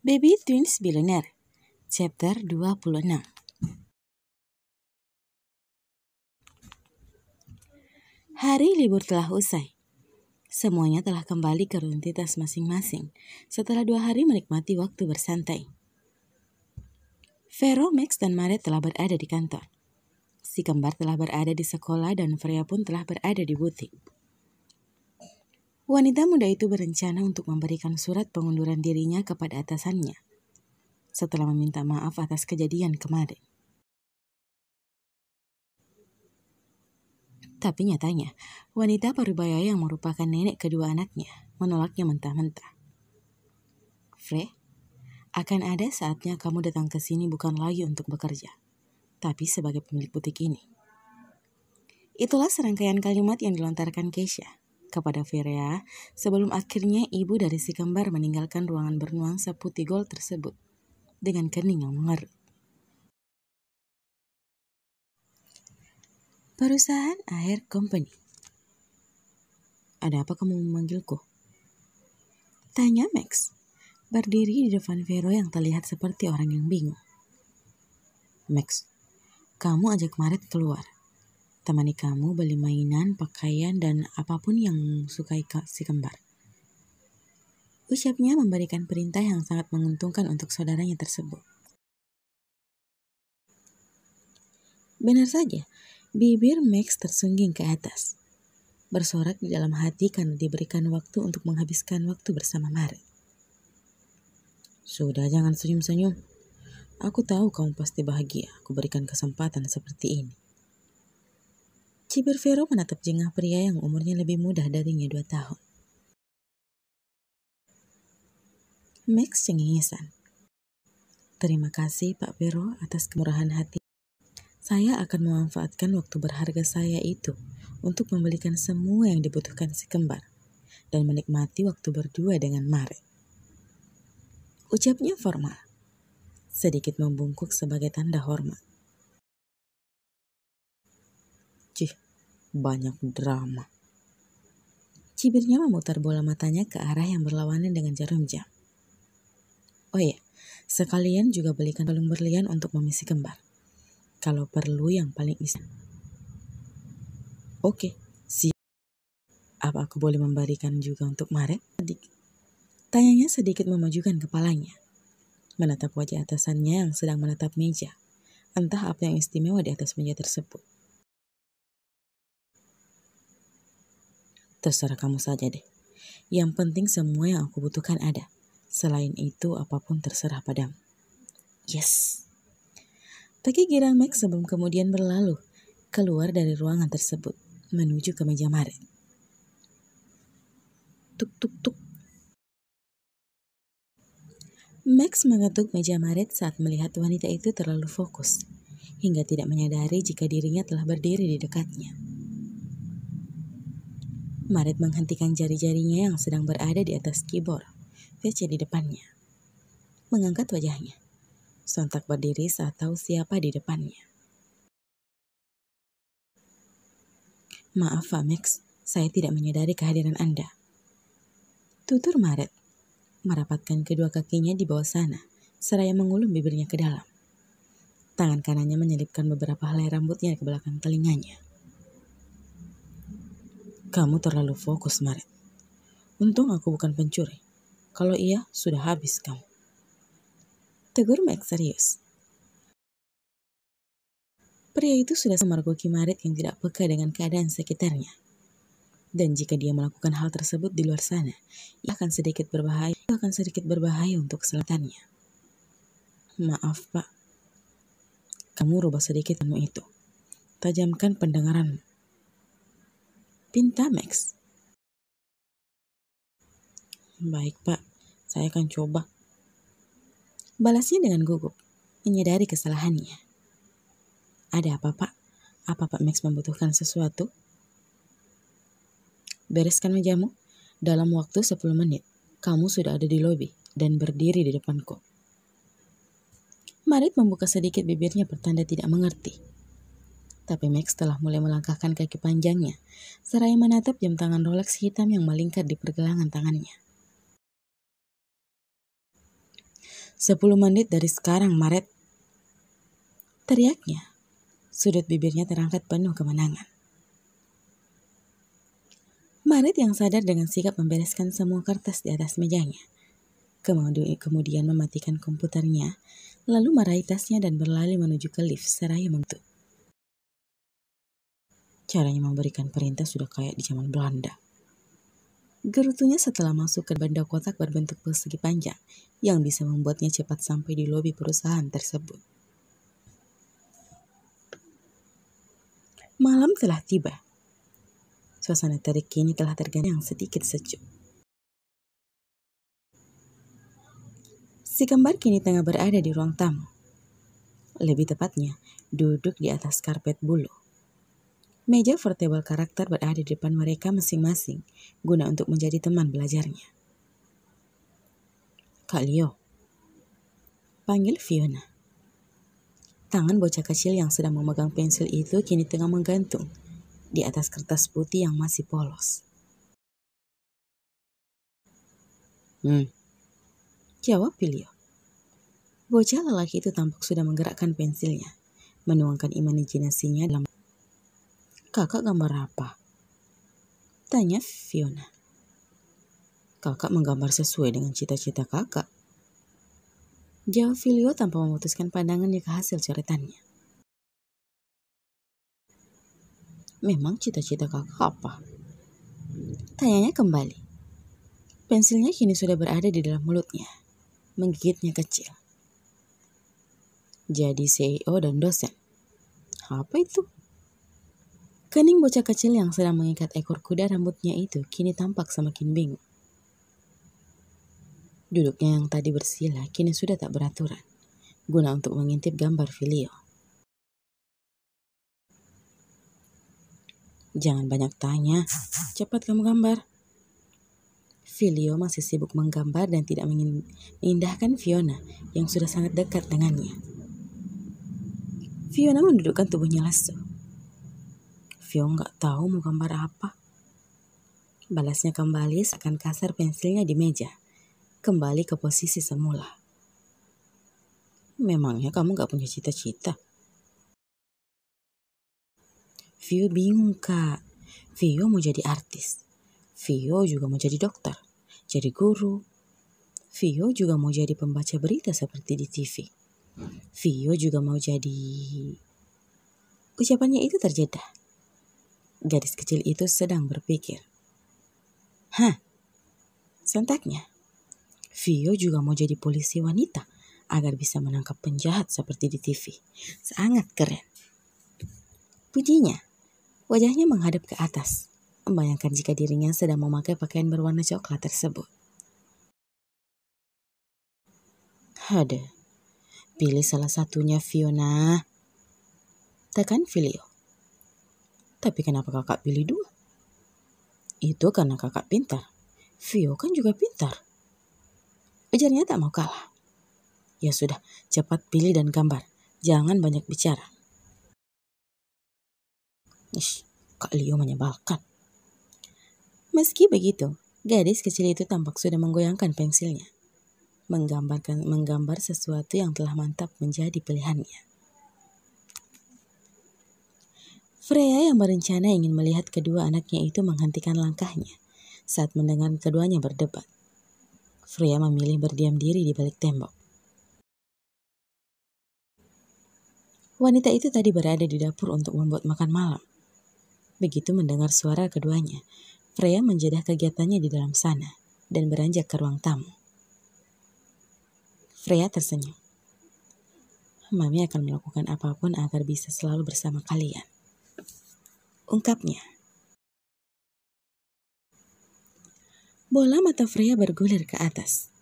Baby Twins Billionaire, Chapter 26. Hari libur telah usai. Semuanya telah kembali ke rutinitas masing-masing setelah 2 hari menikmati waktu bersantai. Vero, Max, dan Maret telah berada di kantor. Si kembar telah berada di sekolah dan Freya pun telah berada di butik. Wanita muda itu berencana untuk memberikan surat pengunduran dirinya kepada atasannya setelah meminta maaf atas kejadian kemarin. Tapi nyatanya, wanita parubaya yang merupakan nenek kedua anaknya menolaknya mentah-mentah. Frey, akan ada saatnya kamu datang ke sini bukan lagi untuk bekerja, tapi sebagai pemilik butik ini. Itulah serangkaian kalimat yang dilontarkan Keisha kepada Freya sebelum akhirnya ibu dari si kembar meninggalkan ruangan bernuansa putih gold tersebut dengan kening yang mengerut. Perusahaan Air Company. Ada apa kamu memanggilku? Tanya Max, berdiri di depan Vero yang terlihat seperti orang yang bingung. Max, kamu ajak Maret keluar. Temani kamu beli mainan, pakaian, dan apapun yang sukai si kembar. Ucapnya memberikan perintah yang sangat menguntungkan untuk saudaranya tersebut. Benar saja, bibir Max tersungging ke atas. Bersorak di dalam hati karena diberikan waktu untuk menghabiskan waktu bersama Maret. Sudah, jangan senyum-senyum. Aku tahu kamu pasti bahagia aku berikan kesempatan seperti ini. Cibir Vero menatap jengah pria yang umurnya lebih muda darinya 2 tahun. Max cengengesan. Terima kasih Pak Vero atas kemurahan hati. Saya akan memanfaatkan waktu berharga saya itu untuk membelikan semua yang dibutuhkan si kembar dan menikmati waktu berdua dengan Maret. Ucapnya formal, sedikit membungkuk sebagai tanda hormat. Cih, banyak drama. Cibirnya memutar bola matanya ke arah yang berlawanan dengan jarum jam. Oh iya, sekalian juga belikan kalung berlian untuk mami si kembar. Kalau perlu yang paling istimewa. Oke, siap. Apa aku boleh memberikan juga untuk Maret? Tanyanya sedikit memajukan kepalanya. Menatap wajah atasannya yang sedang menatap meja. Entah apa yang istimewa di atas meja tersebut. Terserah kamu saja deh. Yang penting semua yang aku butuhkan ada. Selain itu apapun terserah padamu. Yes. Taki girang Max sebelum kemudian berlalu keluar dari ruangan tersebut menuju ke meja Maret. Tuk tuk tuk. Max mengetuk meja Maret saat melihat wanita itu terlalu fokus hingga tidak menyadari jika dirinya telah berdiri di dekatnya. Maret menghentikan jari-jarinya yang sedang berada di atas keyboard PC di depannya. Mengangkat wajahnya. Sontak berdiri saat tahu siapa di depannya. Maaf Pak Max, saya tidak menyadari kehadiran Anda. Tutur Maret, merapatkan kedua kakinya di bawah sana, seraya mengulum bibirnya ke dalam. Tangan kanannya menyelipkan beberapa helai rambutnya ke belakang telinganya. Kamu terlalu fokus, Maret. Untung aku bukan pencuri. Kalau iya, sudah habis kamu. Tegur Max serius. Pria itu sudah memergoki Maret yang tidak peka dengan keadaan sekitarnya. Dan jika dia melakukan hal tersebut di luar sana, ia akan sedikit berbahaya untuk keselamatannya. Maaf, Pak. Kamu rubah sedikit kamu itu. Tajamkan pendengaranmu. Pinta Max. Baik, Pak. Saya akan coba. Balasnya dengan gugup, menyadari kesalahannya. Ada apa, Pak? Apa Pak Max membutuhkan sesuatu? Bereskan mejamu. Dalam waktu 10 menit, kamu sudah ada di lobi dan berdiri di depanku. Maret membuka sedikit bibirnya bertanda tidak mengerti. Tapi Max telah mulai melangkahkan kaki panjangnya, seraya menatap jam tangan Rolex hitam yang melingkar di pergelangan tangannya. 10 menit dari sekarang, Maret. Teriaknya. Sudut bibirnya terangkat penuh kemenangan. Maret yang sadar dengan sigap membereskan semua kertas di atas mejanya. Kemudian mematikan komputernya, lalu meraih tasnya dan berlari menuju ke lift seraya mengetuk. Caranya memberikan perintah sudah kayak di zaman Belanda. Gerutunya setelah masuk ke benda kotak berbentuk persegi panjang yang bisa membuatnya cepat sampai di lobi perusahaan tersebut. Malam telah tiba. Suasana terik kini telah terganti yang sedikit sejuk. Si kembar kini tengah berada di ruang tamu. Lebih tepatnya, duduk di atas karpet bulu. Meja portable karakter berada di depan mereka masing-masing guna untuk menjadi teman belajarnya. Kak Leo, panggil Fiona. Tangan bocah kecil yang sedang memegang pensil itu kini tengah menggantung di atas kertas putih yang masih polos. Jawab Leo. Bocah lelaki itu tampak sudah menggerakkan pensilnya, menuangkan imajinasinya dalam. Kakak gambar apa? Tanya Fiona. Kakak menggambar sesuai dengan cita-cita kakak. Jawab Leo tanpa memutuskan pandangannya ke hasil coretannya. Memang cita-cita kakak apa? Tanyanya kembali. Pensilnya kini sudah berada di dalam mulutnya, menggigitnya kecil. Jadi CEO dan dosen. Apa itu? Kening bocah kecil yang sedang mengikat ekor kuda rambutnya itu kini tampak semakin bingung. Duduknya yang tadi bersila kini sudah tak beraturan, guna untuk mengintip gambar Leo. Jangan banyak tanya, cepat kamu gambar. Leo masih sibuk menggambar dan tidak mengindahkan Fiona yang sudah sangat dekat dengannya. Fiona mendudukkan tubuhnya lesu. Vio nggak tahu mau gambar apa. Balasnya kembali seakan kasar pensilnya di meja. Kembali ke posisi semula. Memangnya kamu gak punya cita-cita? Vio bingung, Kak. Vio mau jadi artis. Vio juga mau jadi dokter, jadi guru. Vio juga mau jadi pembaca berita seperti di TV. Vio juga mau jadi... Ucapannya itu terjeda. Gadis kecil itu sedang berpikir. Sentaknya. Vio juga mau jadi polisi wanita agar bisa menangkap penjahat seperti di TV. Sangat keren. Pujinya, wajahnya menghadap ke atas. Membayangkan jika dirinya sedang memakai pakaian berwarna coklat tersebut. Pilih salah satunya Fiona. Tekan Leo. Tapi kenapa kakak pilih 2? Itu karena kakak pintar. Vio kan juga pintar. Ujarnya tak mau kalah. Ya sudah, cepat pilih dan gambar. Jangan banyak bicara. Kak Leo menyebalkan. Meski begitu, gadis kecil itu tampak sudah menggoyangkan pensilnya. Menggambar sesuatu yang telah mantap menjadi pilihannya. Freya yang berencana ingin melihat kedua anaknya itu menghentikan langkahnya saat mendengar keduanya berdebat. Freya memilih berdiam diri di balik tembok. Wanita itu tadi berada di dapur untuk membuat makan malam. Begitu mendengar suara keduanya, Freya menjadah kegiatannya di dalam sana dan beranjak ke ruang tamu. Freya tersenyum. Mami akan melakukan apapun agar bisa selalu bersama kalian. Ungkapnya. Bola mata Freya bergulir ke atas.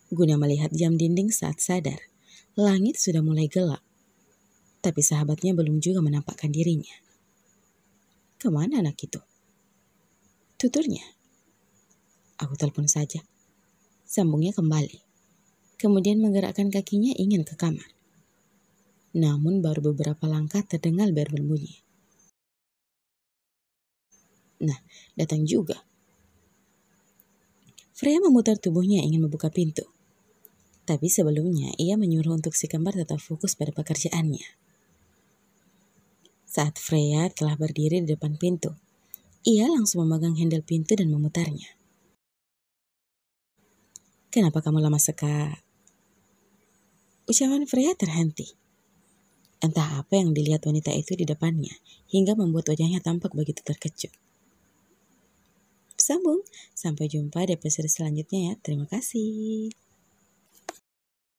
Guna melihat jam dinding saat sadar, langit sudah mulai gelap. Tapi sahabatnya belum juga menampakkan dirinya. Kemana anak itu? Tuturnya. Aku telepon saja. Sambungnya kembali. Kemudian menggerakkan kakinya ingin ke kamar. Namun baru beberapa langkah terdengar berbunyi. Nah, datang juga. Freya memutar tubuhnya ingin membuka pintu. Tapi sebelumnya ia menyuruh untuk si kembar tetap fokus pada pekerjaannya. Saat Freya telah berdiri di depan pintu, ia langsung memegang handle pintu dan memutarnya. "Kenapa kamu lama sekali?" Ucapan Freya terhenti. Entah apa yang dilihat wanita itu di depannya hingga membuat wajahnya tampak begitu terkejut. Sambung, sampai jumpa di episode selanjutnya ya. Terima kasih.